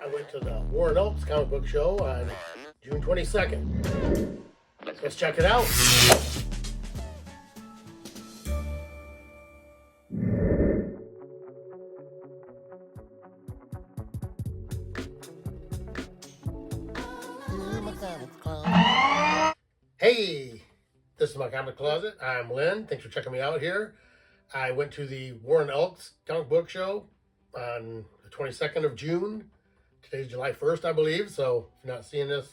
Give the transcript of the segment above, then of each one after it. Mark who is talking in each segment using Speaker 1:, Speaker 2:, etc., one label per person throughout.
Speaker 1: I went to the Elks comic book show on June 22nd. Let's check it out. Hey, this is my comic closet. I'm Lynn. Thanks for checking me out here. I went to the Elks comic book show on the 22nd of June. Today's July 1st, I believe. So if you're not seeing this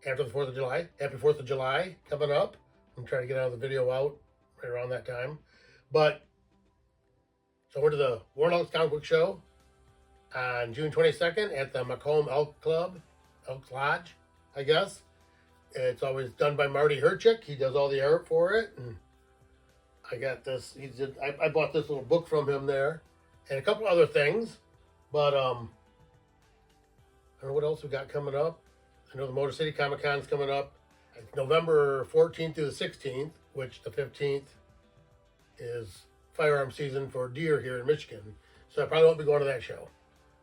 Speaker 1: after the 4th of July, happy 4th of July coming up. I'm trying to get another video out right around that time. But so I went to the Elks comic book show on June 22nd at the Macomb Elk Club, Elks Lodge, I guess. It's always done by Marty Herchick. He does all the art for it, and I got this. I bought this little book from him there, and a couple other things. But I don't know what else we got coming up. I know the Motor City Comic Con's coming up November 14th through the 16th, which the 15th is firearm season for deer here in Michigan. So I probably won't be going to that show.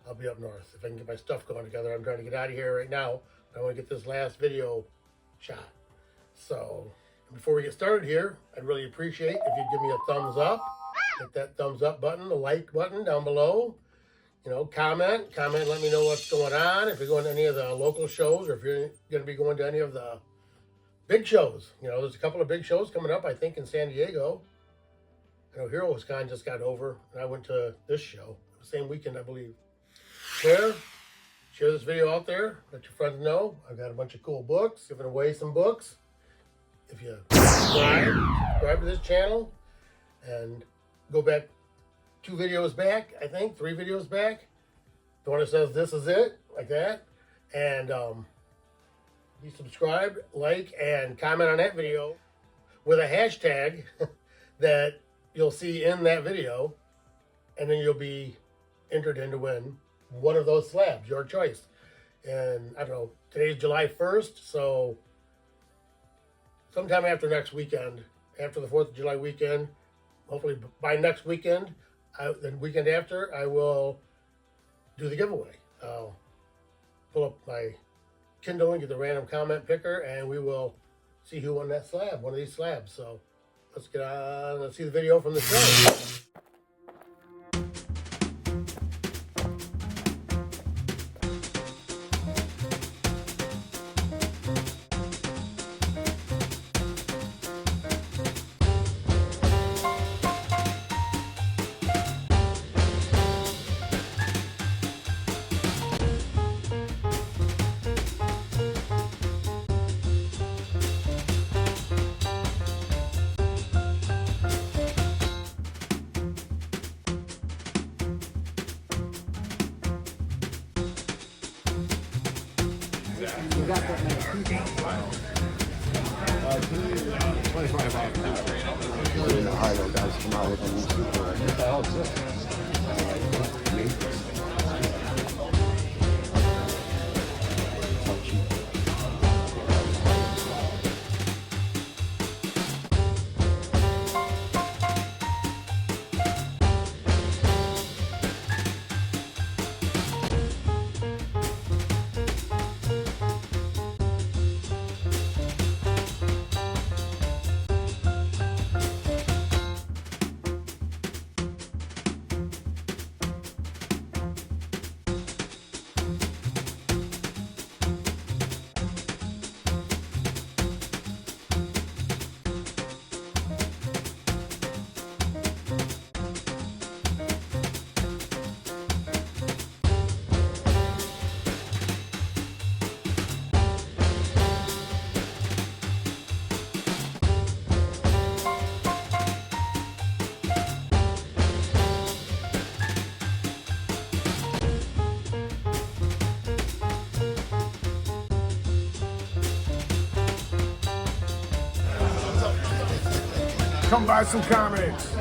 Speaker 1: I'll be up north if I can get my stuff going together. I'm trying to get out of here right now. I want to get this last video shot. So before we get started here, I'd really appreciate if you'd give me a thumbs up. Hit that thumbs up button, the like button down below. You know, comment, let me know what's going on. If you're going to any of the local shows, or if you're going to be going to any of the big shows. You know, there's a couple of big shows coming up, I think, in San Diego. I know Heroes Con just got over, and I went to this show the same weekend, I believe. Share this video out there. Let your friends know. I've got a bunch of cool books, giving away some books. If you subscribe to this channel and go back 2 videos back, I think, 3 videos back. The one that says this is it, like that. And be subscribed, like, and comment on that video with a hashtag that you'll see in that video. And then you'll be entered in to win one of those slabs, your choice. And I don't know, today's July 1st, so sometime after next weekend, after the 4th of July weekend, hopefully by next weekend, the weekend after, I will do the giveaway. I'll pull up my Kindle and get the random comment picker, and we will see who won that slab, one of these slabs. So let's get on, let's see the video from the show.
Speaker 2: You got that many people. 25 the high-low guys come out with them. What the hell is this? Come buy some comics.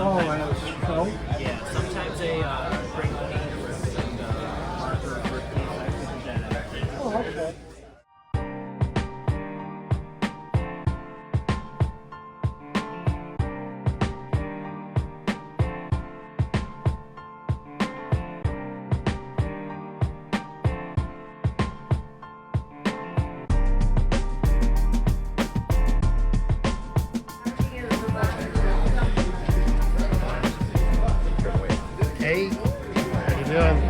Speaker 3: sometimes
Speaker 2: show?
Speaker 3: yeah, sometimes they bring the manuscripts and Arthur for that.
Speaker 2: Oh, okay.
Speaker 1: Hey, how you doing?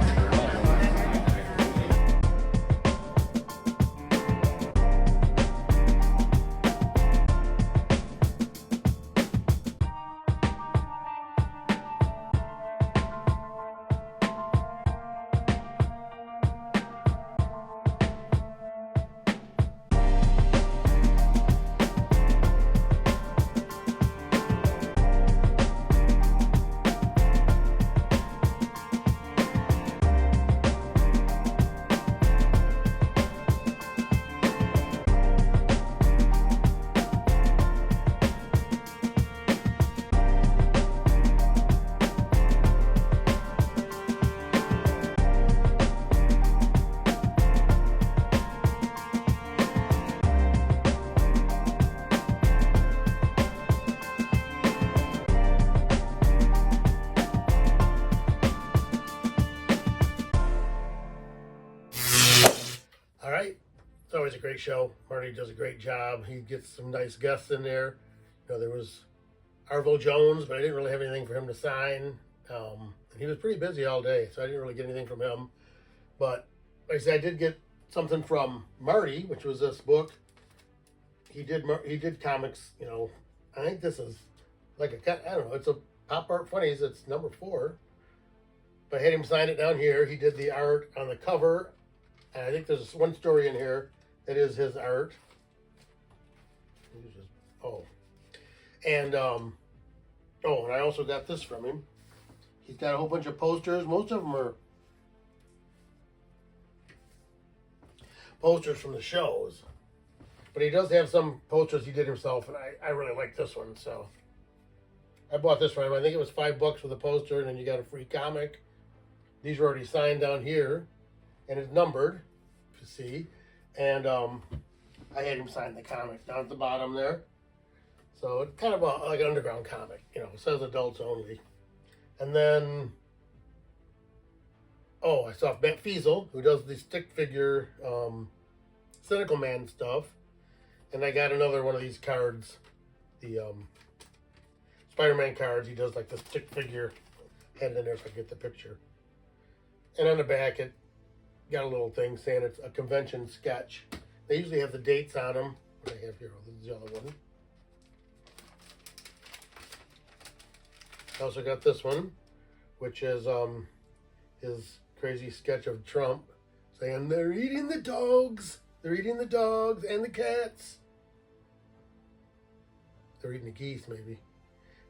Speaker 1: All right. It's always a great show. Marty does a great job. He gets some nice guests in there. You know, there was Arvo Jones, but I didn't really have anything for him to sign. And he was pretty busy all day, so I didn't really get anything from him. But like I said, I did get something from Marty, which was this book. He did comics. You know, I think this is like I don't know. It's a Pop Art Funnies. It's number 4. But I had him sign it down here. He did the art on the cover. And I think there's one story in here that is his art. And and I also got this from him. He's got a whole bunch of posters. Most of them are posters from the shows, but he does have some posters he did himself, and I really like this one, so I bought this from him. I think it was $5 for the poster, and then you got a free comic. These are already signed down here, and it's numbered, if you see. And I had him sign the comic down at the bottom there. So it's kind of like an underground comic, you know, it says adults only. And then, I saw Matt Fiesel, who does the stick figure Cynical Man stuff. And I got another one of these cards, the Spider-Man cards. He does like the stick figure. Had it in there if I get the picture. And on the back, it got a little thing saying it's a convention sketch. They usually have the dates on them. What do I have here? This is the other one. I also got this one, which is his crazy sketch of Trump saying, "They're eating the dogs. They're eating the dogs and the cats. They're eating the geese, maybe."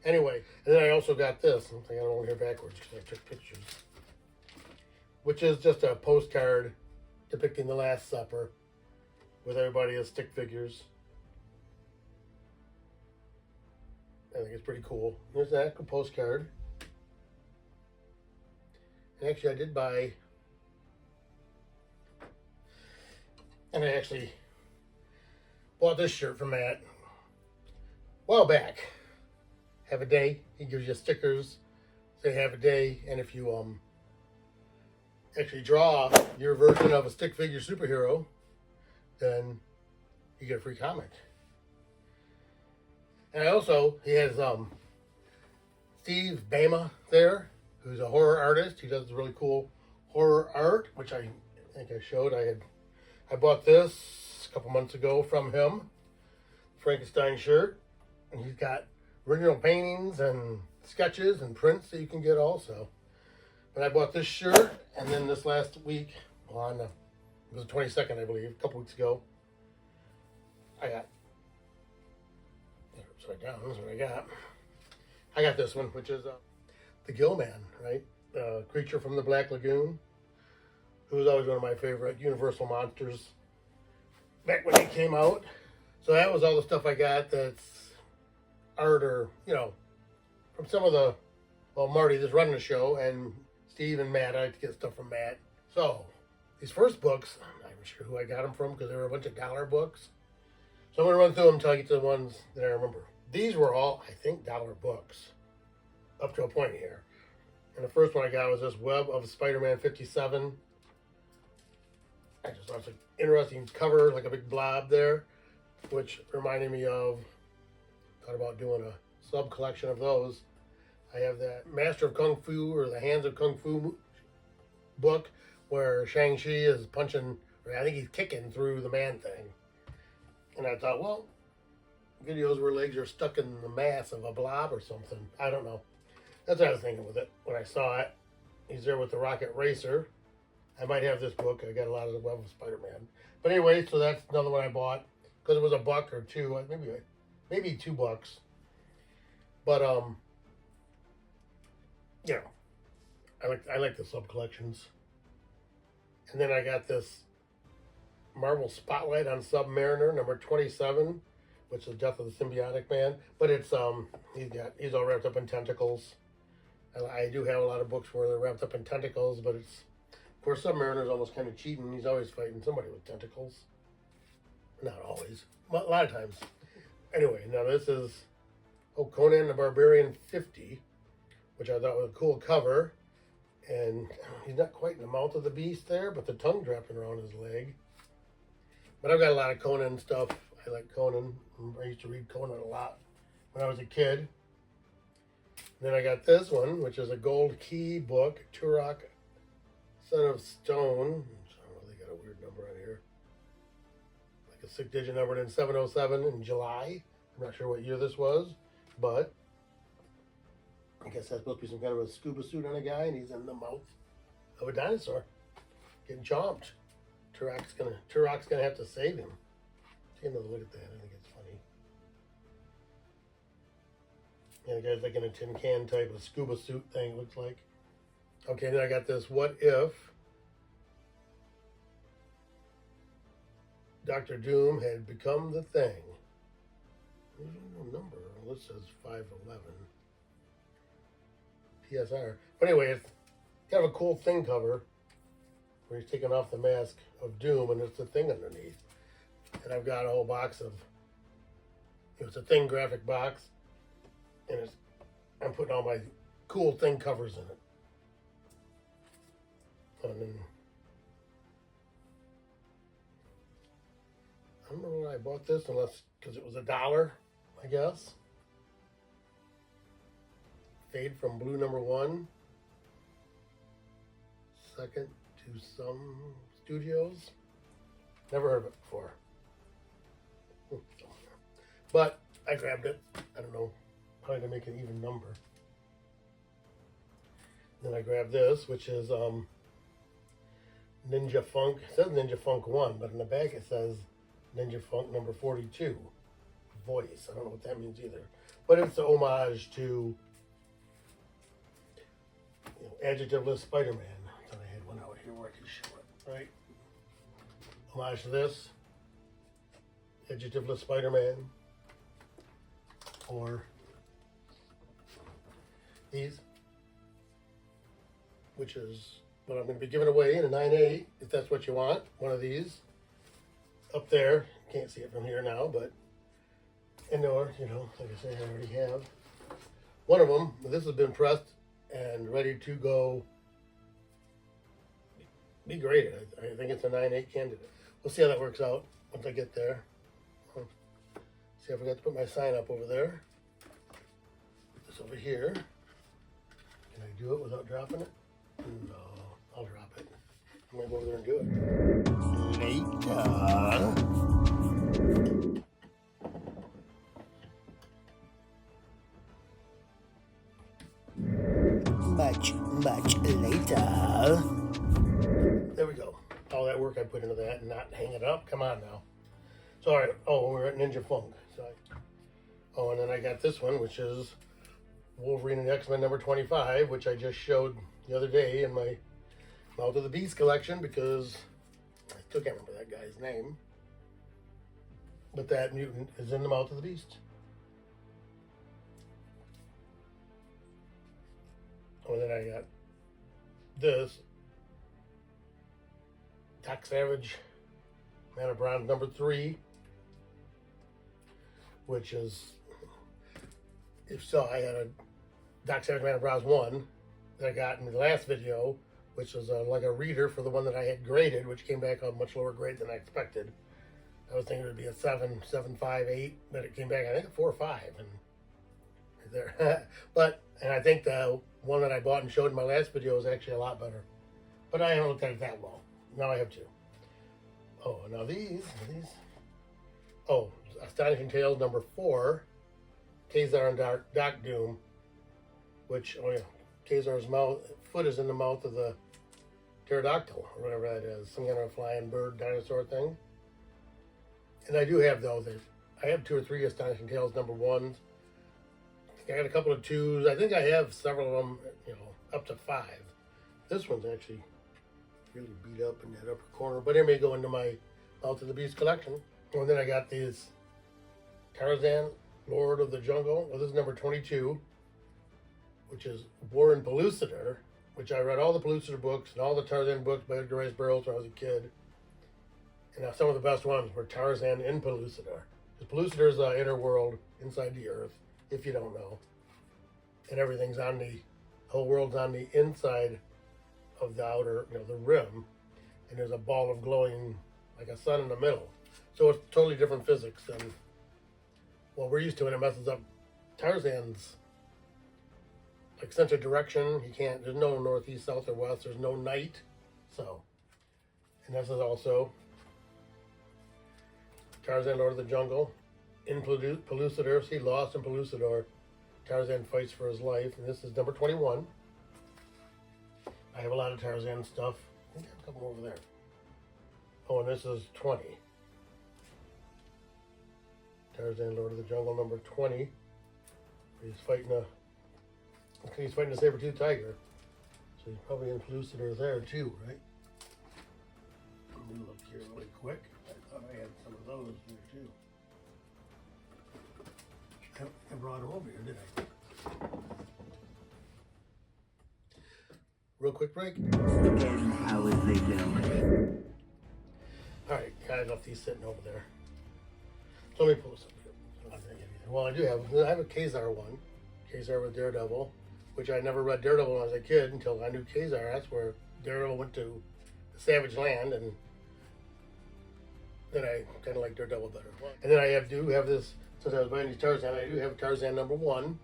Speaker 1: Anyway, and then I also got this. I don't want to hear backwards because I took pictures. Which is just a postcard depicting the Last Supper with everybody as stick figures. I think it's pretty cool. There's that, a postcard. And actually, I did buy, and I actually bought this shirt from Matt a while back. Have a day. He gives you stickers. Say have a day, and if you actually draw your version of a stick figure superhero, then you get a free comic. And he has Steve Bama there, who's a horror artist. He does really cool horror art, which I think I showed. I bought this a couple months ago from him, Frankenstein shirt, and he's got original paintings and sketches and prints that you can get also. But I bought this shirt, and then this last week, it was the 22nd, I believe, a couple weeks ago, I got this one, which is the Gill Man, right? Creature from the Black Lagoon, who was always one of my favorite Universal monsters back when they came out. So that was all the stuff I got that's art or, from some of the Well, Marty is running the show, and Steve and Matt, I like to get stuff from Matt. So, these first books, I'm not even sure who I got them from because they were a bunch of dollar books. So I'm going to run through them until I get to the ones that I remember. These were all, I think, dollar books up to a point here. And the first one I got was this Web of Spider-Man 57. I just thought it was an interesting cover, like a big blob there, which reminded me of, thought about doing a sub collection of those. I have that Master of Kung Fu or the Hands of Kung Fu book where Shang-Chi is punching, or I think he's kicking through the man thing. And I thought, well, videos where legs are stuck in the mass of a blob or something. I don't know. That's what I was thinking with it when I saw it. He's there with the Rocket Racer. I might have this book. I got a lot of the Web of Spider-Man. But anyway, so that's another one I bought because it was $1 or $2, maybe $2. But you know, I like the sub collections. And then I got this Marvel Spotlight on Submariner number 27, which is Death of the Symbiotic Man. But it's he's all wrapped up in tentacles. I do have a lot of books where they're wrapped up in tentacles, but it's, of course, Submariner's almost kind of cheating. He's always fighting somebody with tentacles. Not always, a lot of times. Anyway, now this is Conan the Barbarian 50, which I thought was a cool cover. And he's not quite in the mouth of the beast there, but the tongue wrapping around his leg. But I've got a lot of Conan stuff. I like Conan. I used to read Conan a lot when I was a kid. Then I got this one, which is a gold key book, Turok, Son of Stone. Oh, they got a weird number on here. Like a 6-digit number in 707 in July. I'm not sure what year this was, but I guess that's supposed to be some kind of a scuba suit on a guy, and he's in the mouth of a dinosaur, getting chomped. Turok's gonna have to save him. Take another look at that. I think it's funny. Yeah, the guy's like in a tin can type of scuba suit thing, it looks like. Okay, then I got this What If Dr. Doom had become the Thing. There's no number. This says 511. PSR. But anyway, it's kind of a cool Thing cover where he's taking off the mask of Doom and there's the Thing underneath. And I've got a whole box of, it's a Thing graphic box, and I'm putting all my cool Thing covers in it. And then, I don't know why I bought this unless because it was $1, I guess. Fade from Blue #1. Second to some studios. Never heard of it before. But I grabbed it. I don't know how to make an even number. Then I grabbed this, which is Ninja Funk. It says Ninja Funk 1, but in the back it says Ninja Funk number 42. Voice. I don't know what that means either. But it's an homage to adjectiveless Spider-Man. I thought I had one out here where I could show it, right? Homage to this. Adjectiveless Spider-Man. Or these, which is what I'm going to be giving away in a 9A, if that's what you want. One of these up there. Can't see it from here now, but indoor, like I say, I already have one of them. This has been pressed and ready to go be graded. I think it's a 9.8 candidate. We'll see how that works out once I get there. See, I forgot to put my sign up over there. Put this over here. Can I do it without dropping it? No, I'll drop it. I'm gonna go over there and do it. Later. Much later. There we go. All that work I put into that and not hang it up. Come on now. So, all right. Oh, we're at Ninja Funk. So, and then I got this one, which is Wolverine and X-Men number 25, which I just showed the other day in my Mouth of the Beast collection because I still can't remember that guy's name. But that mutant is in the Mouth of the Beast. And then I got this Doc Savage Man of Bronze number 3, which is, if so, I had a Doc Savage Man of Bronze 1 that I got in the last video, which was like a reader for the one that I had graded, which came back on much lower grade than I expected. I was thinking it would be a 7, 7.5, 8, but it came back, I think, a 4 or 5, and there. And I think the one that I bought and showed in my last video was actually a lot better. But I haven't looked at it that well. Now I have 2. Oh, now these. Oh, Astonishing Tales number 4, Kazar and Doc Doom, which, oh yeah, Kazar's foot is in the mouth of the pterodactyl, or whatever that is, some kind of flying bird dinosaur thing. And I do have those. I have 2 or 3 Astonishing Tales number 1s. I got a couple of 2s. I think I have several of them, up to 5. This one's actually really beat up in that upper corner, but it may go into my Mouth of the Beast collection. And then I got these Tarzan, Lord of the Jungle. Well, this is number 22, which is War in Pellucidar, which I read all the Pellucidar books and all the Tarzan books by Edgar Rice Burroughs when I was a kid. And some of the best ones were Tarzan in Pellucidar. Because Pellucidar is the inner world inside the earth, if you don't know. And everything's on the whole world's on the inside of the outer, the rim. And there's a ball of glowing, like a sun in the middle. So it's totally different physics than what we're used to, and it messes up Tarzan's sense of direction. There's no northeast, south, or west. There's no night. So, and this is also Tarzan, Lord of the Jungle. In Pellucidar, see, lost in Pellucidar, Tarzan fights for his life, and this is number 21. I have a lot of Tarzan stuff. I think I have a couple over there. Oh, and this is 20. Tarzan, Lord of the Jungle, number 20. He's fighting a saber-toothed tiger. So he's probably in Pellucidar there too, right? Let me look here really quick. I thought I had some of those here too. I brought them over here, did I? Real quick break.
Speaker 2: How is they doing?
Speaker 1: Alright, I left these sitting over there. So let me pull this up here. I'm not gonna get anything. Well, I have a Kazar one. Kazar with Daredevil, which I never read Daredevil when I was a kid until I knew Kazar. That's where Daredevil went to the Savage Land, and then I kind of like Daredevil better. And then I do have this, since I was buying these Tarzan, I do have Tarzan number 1.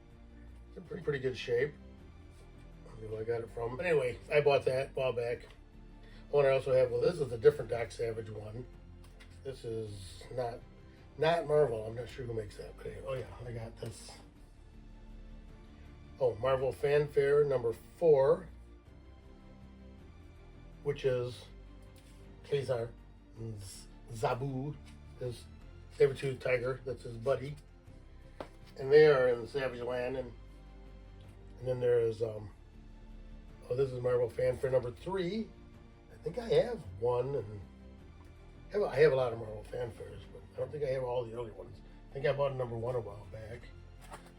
Speaker 1: It's in pretty good shape. I don't know who I got it from. But anyway, I bought that a while back. One I also have, this is a different Doc Savage one. This is not Marvel. I'm not sure who makes that, but anyway, oh yeah, I got this. Oh, Marvel Fanfare number 4, which is Kazar Zabu, his saber-toothed tiger. That's his buddy, and they are in the Savage Land. And then there is this is Marvel Fanfare number 3. I think I have one, and I have a lot of Marvel Fanfares, but I don't think I have all the early ones. I think I bought number 1 a while back.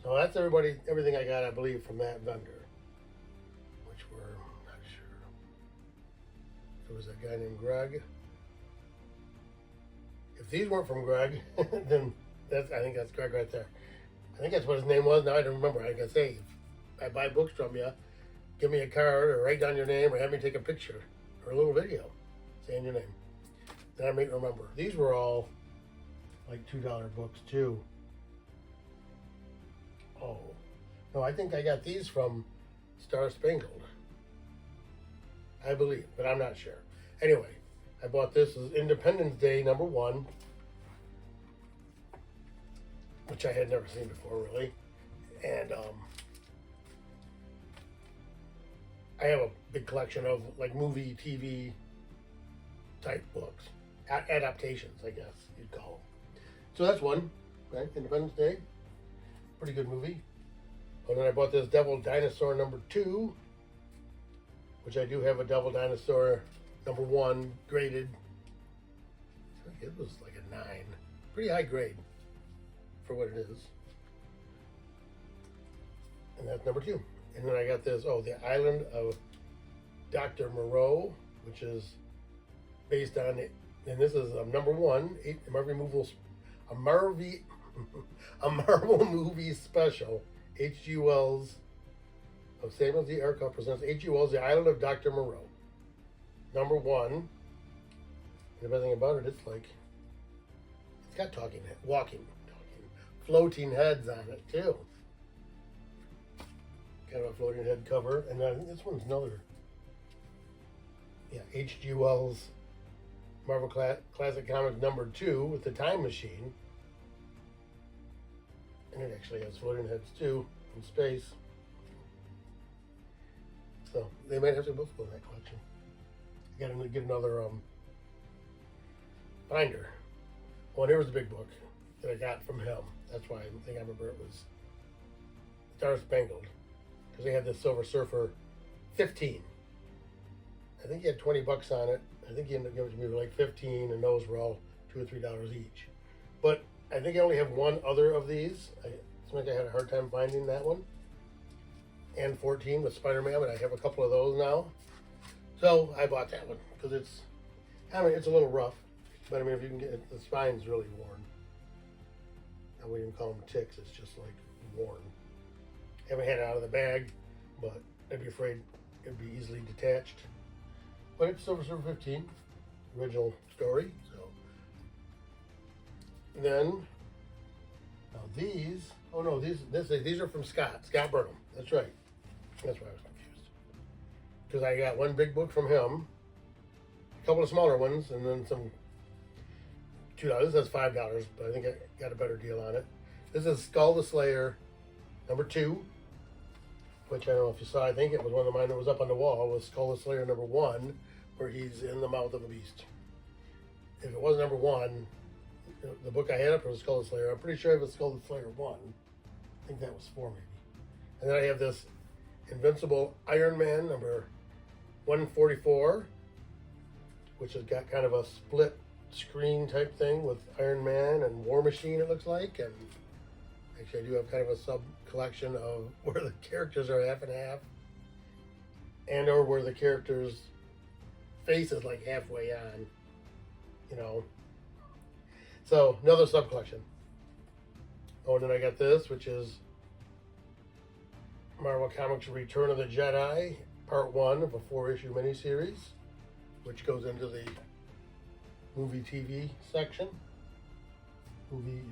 Speaker 1: So that's everything I got, I believe, from that vendor, which were, I'm not sure. There was a guy named Greg. If these weren't from Greg, then I think that's Greg right there. I think that's what his name was. Now I don't remember. Like I say, if I buy books from you, give me a card or write down your name or have me take a picture or a little video saying your name. Then I may remember. These were all like $2 books too. Oh, no, I think I got these from Star Spangled, I believe, but I'm not sure. Anyway, I bought this as Independence Day number 1, which I had never seen before, really. And I have a big collection of like movie, TV type books, adaptations, I guess you'd call them. So that's one, right? Independence Day. Pretty good movie. And then I bought this Devil Dinosaur number 2, which I do have a Devil Dinosaur number 1 graded. I think it was like a 9. Pretty high grade for what it is. And that's number 2. And then I got this, The Island of Dr. Moreau, which is based on it. And this is number one, a Marvel movie special. H.G. Wells of Samuel Z. Erkel presents H.G. Wells' The Island of Dr. Moreau. Number one. And everything about it, it's got floating heads on it too. Kind of a floating head cover. And I think this one's another. Yeah, H.G. Wells Marvel Classic Comics number 2 with the Time Machine. And it actually has floating heads too in space. So they might have to both go in that collection. I gotta get another binder. Oh, and here was the big book that I got from him. That's why I think I remember it was Star Spangled. Because they had the Silver Surfer 15. I think he had $20 on it. I think he ended up giving it to me for like 15, and those were all $2 or $3 each. But I think I only have one other of these. It's like I had a hard time finding that one. And 14 with Spider-Man, but I have a couple of those now. So I bought that one because it's a little rough, but I mean, if you can get it, the spine's really worn. I wouldn't even call them ticks, it's just like worn. Haven't had it out of the bag, but I'd be afraid it'd be easily detached. But it's Silver Surfer 15, original story. So and then now these are from Scott Burnham. That's right. That's why I was confused. Because I got one big book from him, a couple of smaller ones, and then some $2. That's $5, but I think I got a better deal on it. This is Skull the Slayer number 2, which I don't know if you saw. I think it was one of mine that was up on the wall. Was Skull the Slayer number 1, where he's in the mouth of a beast. If it was number 1, the book I had up was Skull the Slayer. I'm pretty sure it was Skull the Slayer 1. I think that was 4 maybe. And then I have this Invincible Iron Man number 144, which has got kind of a split screen type thing with Iron Man and War Machine, it looks like. And actually I do have kind of a sub collection of where the characters are half and half, and or where the characters' face is like halfway on, you know. So another sub collection. Oh, and then I got this, which is Marvel Comics Return of the Jedi, Part 1 of a 4-issue miniseries, which goes into the movie TV section. And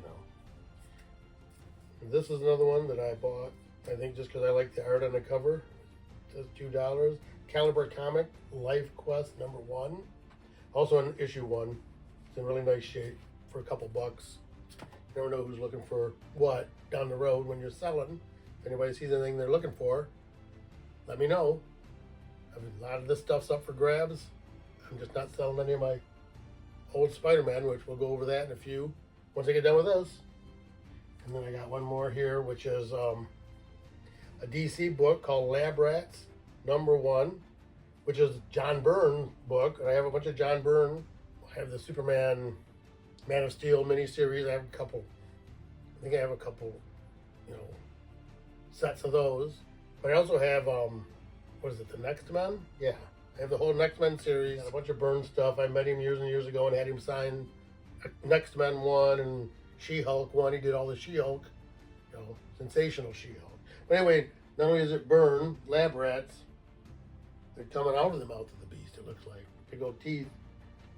Speaker 1: this is another one that I bought, I think just because I like the art on the cover. It says $2. Caliber Comic Life Quest number 1. Also in issue 1. It's in really nice shape for a couple bucks. You never know who's looking for what down the road when you're selling. If anybody sees anything they're looking for, let me know. I mean, a lot of this stuff's up for grabs. I'm just not selling any of my old Spider-Man, which we'll go over that in a few once I get done with this. And then I got one more here, which is a DC book called Lab Rats number 1, which is John Byrne book. And I have a bunch of John Byrne. I have the Superman, Man of Steel miniseries. I have a couple. I think I have a couple, sets of those. But I also have, what is it, the Next Men? Yeah. I have the whole Next Men series. Got a bunch of Byrne stuff. I met him years and years ago and had him sign Next Men 1 and She-Hulk 1. He did all the She-Hulk, sensational She-Hulk. But anyway, not only is it Byrne, Lab Rats, they're coming out of the mouth of the beast, it looks like. Big old teeth.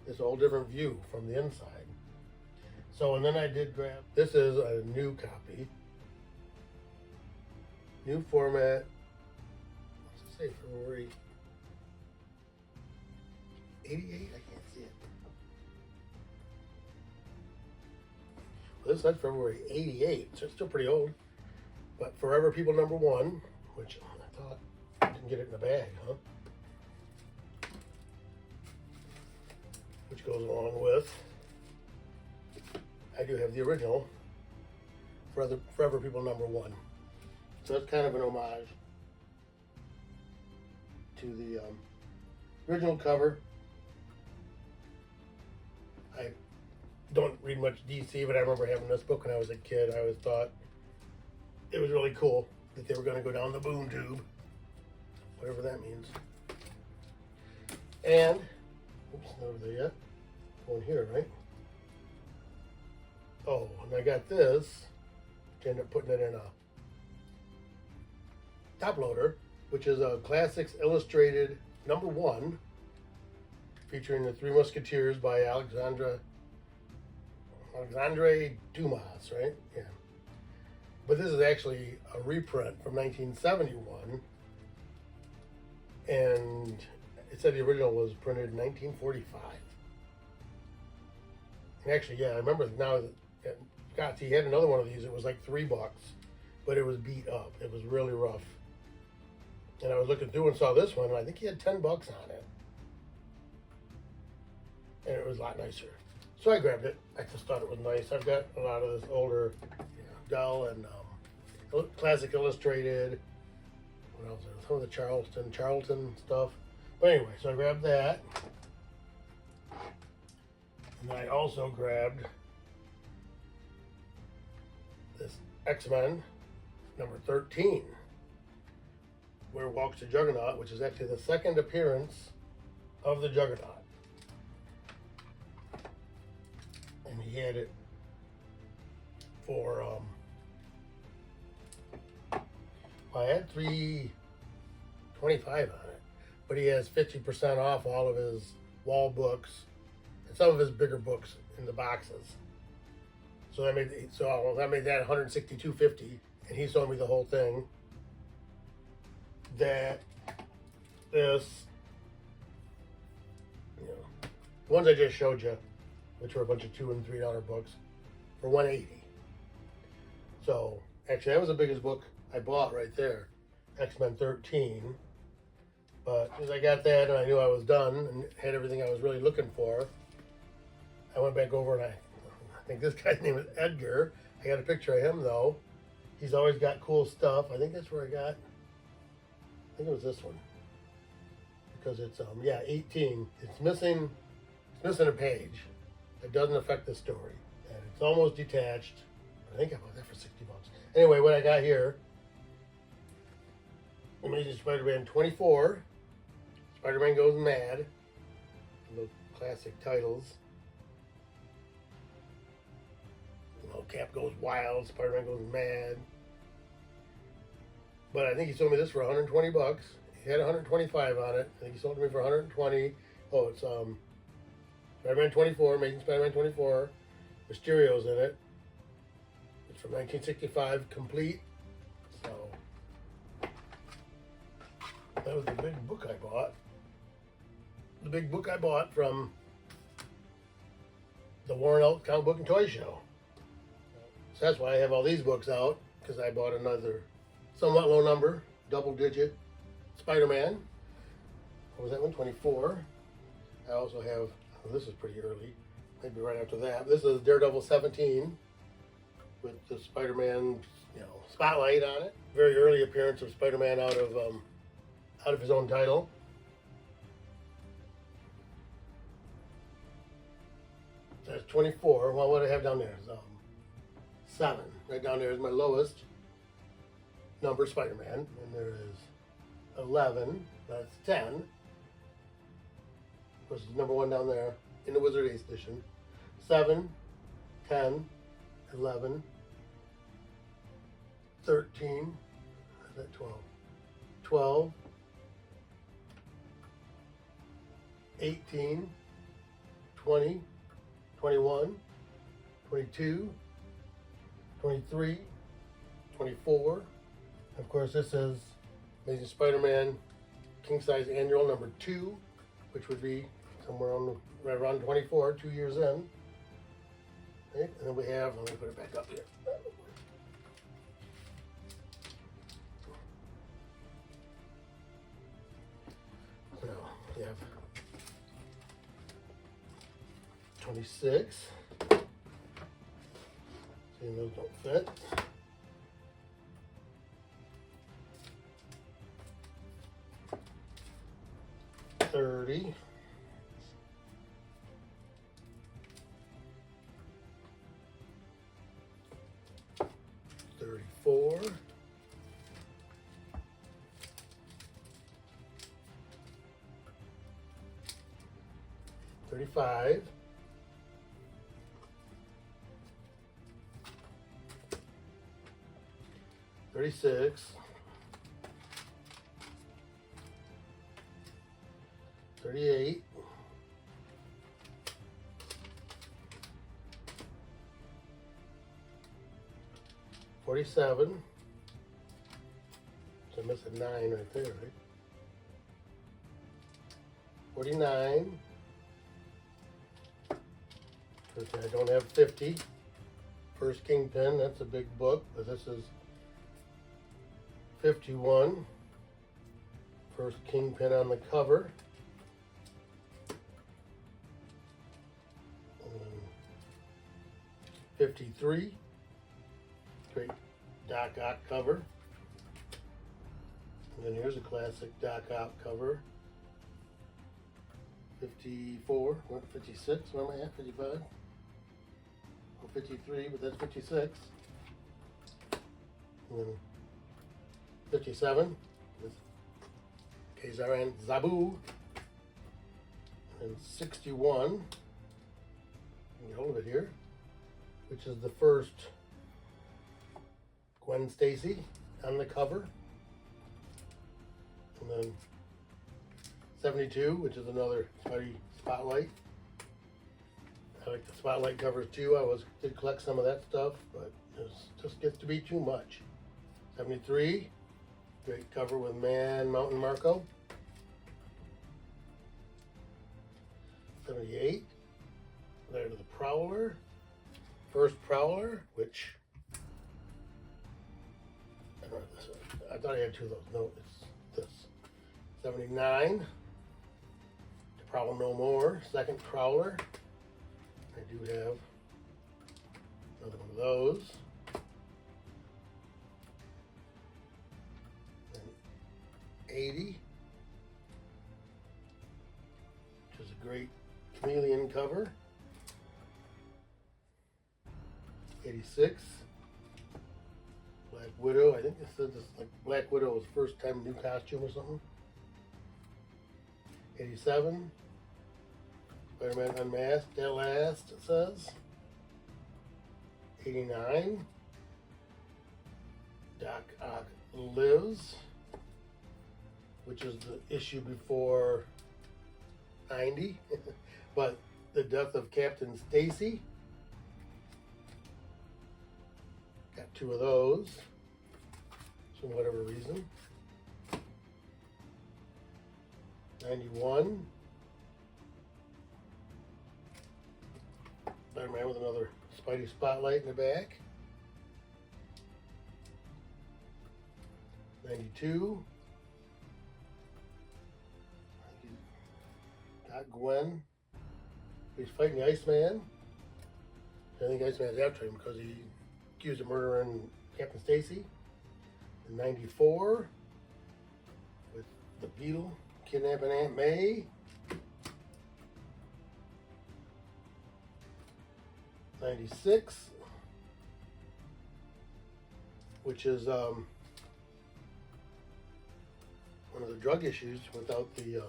Speaker 1: It's a whole different view from the inside. So, and then I did grab, this is a new copy. New format. What's it say? February 88? I can't see it. Well, this said February 88, so it's still pretty old. But Forever People number 1, which I thought I didn't get it in the bag, huh? Which goes along with, I do have the original Forever People number 1. So it's kind of an homage to the original cover. I don't read much DC, but I remember having this book when I was a kid. I always thought it was really cool. that they were going to go down the boom tube, whatever that means. And, oops, not over there yet. Going here, right? Oh, and I got this. To end up putting it in a top loader, which is a Classics Illustrated #1, featuring the Three Musketeers by Alexandre Dumas, right? Yeah. But this is actually a reprint from 1971, and it said the original was printed in 1945. And actually, yeah, I remember now that Scott, he had another one of these. It was like $3, but it was beat up. It was really rough. And I was looking through and saw this one, and I think he had $10 on it. And it was a lot nicer. So I grabbed it. I just thought it was nice. I've got a lot of this older Dell and Classic Illustrated. What else? Some of the Charlton stuff. But anyway, so I grabbed that. And I also grabbed this X-Men #13, Where Walks the Juggernaut, which is actually the second appearance of the Juggernaut. And he had it for, I had $3.25 on it, but he has 50% off all of his wall books and some of his bigger books in the boxes. So that made that $162.50, and he sold me the whole thing. This, the ones I just showed you, which were a bunch of $2 and $3 books, for $180. So actually, that was the biggest book I bought right there, X-Men 13. But as I got that and I knew I was done and had everything I was really looking for, I went back over and I think this guy's name is Edgar. I got a picture of him though. He's always got cool stuff. I think that's where I got. I think it was this one, because it's 18. It's missing a page. It doesn't affect the story, and it's almost detached. I think I bought that for $60. Anyway, what I got here: Amazing Spider-Man 24. Spider-Man Goes Mad. Those classic titles. Cap Goes Wild, Spider-Man Goes Mad. But I think he sold me this for $120. He had $125 on it. I think he sold it to me for $120. Oh, it's Spider-Man 24, Amazing Spider-Man 24. Mysterio's in it. It's from 1965, complete. So that was the big book I bought. The big book I bought from the Warren Elks Comic Book and Toy Show. So that's why I have all these books out, because I bought another somewhat low number, double-digit Spider-Man. What was that one? 24. I also have, this is pretty early, maybe right after that. This is Daredevil 17 with the Spider-Man, spotlight on it. Very early appearance of Spider-Man out of his own title. That's 24. Well, what do I have down there is 7. Right down there is my lowest number Spider-Man, and there is 11. That's 10. Of course, it's number 1 down there in the Wizard Ace edition. 7, 10, 11, 13. Is that 12? 12, 18, 20, 21, 22, 23, 24. Of course, this is Amazing Spider-Man King Size Annual number 2, which would be somewhere right around 24, 2 years in. Okay, and then we have, let me put it back up here. So we have 26. See, those don't fit. 30. 34. 35, 36, 38, 47. So I missed a 9 right there, right? 49. I don't have 50. First Kingpin, that's a big book, but this is 51. First Kingpin on the cover. 53. Great Doc Ock cover. And then here's a classic Doc Ock cover. 54, what, 56, where am I at, 55? Oh, 53, but that's 56. And then 57 with Kazar and Zabu. And 61, get hold of it here, which is the first Gwen Stacy on the cover. And then 72, which is another Spidey Spotlight. I like the Spotlight covers too. I did collect some of that stuff, but it just gets to be too much. 73, great cover with Mountain Marco. 78, there to the Prowler. First Prowler, which I don't have this one. I thought I had two of those. No, it's this. 79, to Prowl No More. Second Prowler. I do have another one of those. And 80, which is a great chameleon cover. 86, Black Widow. I think this is like Black Widow's first time new costume or something. 87, Spider-Man Unmasked at last, it says. 89, Doc Ock Lives, which is the issue before 90, but the death of Captain Stacy. Got two of those, for whatever reason. 91, Spider-Man with another Spidey Spotlight in the back. 92, got Gwen. He's fighting the Iceman. I think Iceman's after him because he accused of murdering Captain Stacy. In 94, with the Beetle kidnapping Aunt May. 96, which is one of the drug issues without the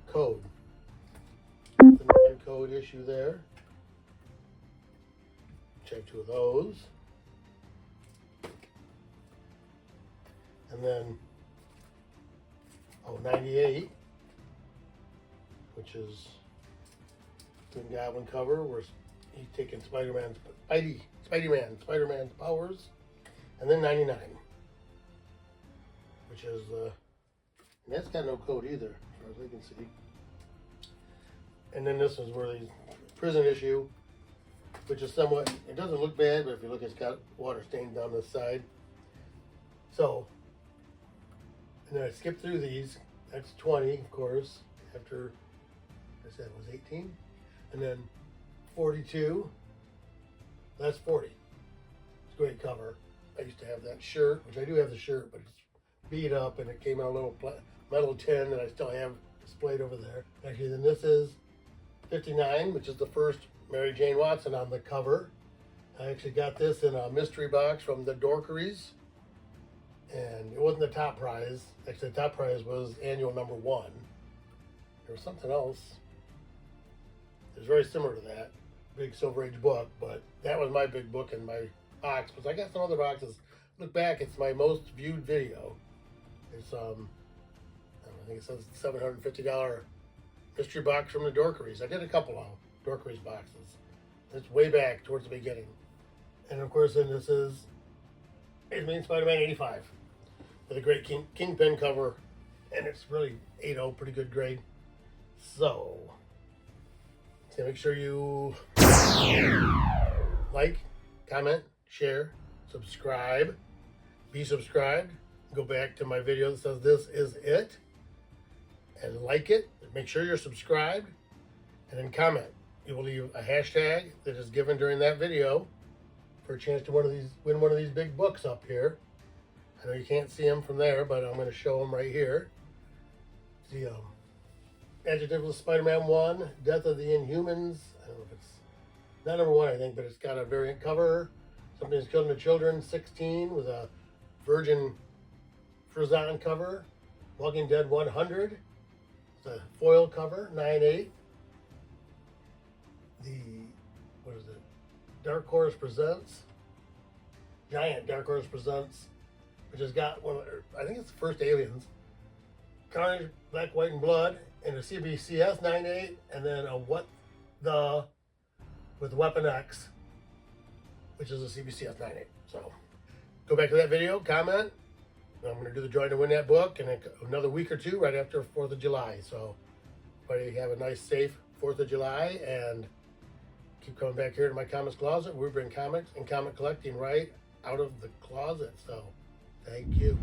Speaker 1: code. The non-code issue there. Check two of those. And then, 98, which is Green Goblin cover where he's taking Spider-Man's powers. And then 99, which is, and that's got no code either, as far as we can see. And then this is where the prison issue, which is somewhat, it doesn't look bad, but if you look, it's got water stains down the side. So, and then I skipped through these. That's 20, of course, after I said it was 18. And then 42, that's 40. It's a great cover. I used to have that shirt, which I do have the shirt, but it's beat up and it came in a little metal tin that I still have displayed over there. Actually, then this is 59, which is the first Mary Jane Watson on the cover. I actually got this in a mystery box from the Dorkeries. And it wasn't the top prize. Actually, the top prize was annual number 1. There was something else. It's very similar to that big Silver Age book, but that was my big book in my box. But I got some other boxes. Look back, it's my most viewed video. It's I think it says $750 mystery box from the Dorkeries. I did a couple of Dorkeries boxes. It's way back towards the beginning. And of course, then this is Amazing Spider-Man 85 with a great Kingpin cover, and it's really 8.0, pretty good grade. So make sure you like, comment, share, subscribe, be subscribed. Go back to my video that says this is it, and like it. Make sure you're subscribed, and then comment. You will leave a hashtag that is given during that video for a chance to win one of these big books up here. I know you can't see them from there, but I'm going to show them right here. The Adjectiveless Spider-Man 1, Death of the Inhumans. I don't know if it's not number 1, I think, but it's got a variant cover. Something's Killing the Children 16 with a Virgin Frizon cover. Walking Dead 100. It's a foil cover, 9.8. What is it? Dark Horse Presents. Giant Dark Horse Presents, which has got I think it's the first Aliens. Carnage, Black, White, and Blood, and a CBCS 9.8, and then a What the with Weapon X, which is a CBCS 9.8. So go back to that video, comment. I'm going to do the drawing to win that book in another week or two right after 4th of July. So everybody have a nice, safe 4th of July, and keep coming back here to my comics closet. We bring comics and comic collecting right out of the closet. So thank you.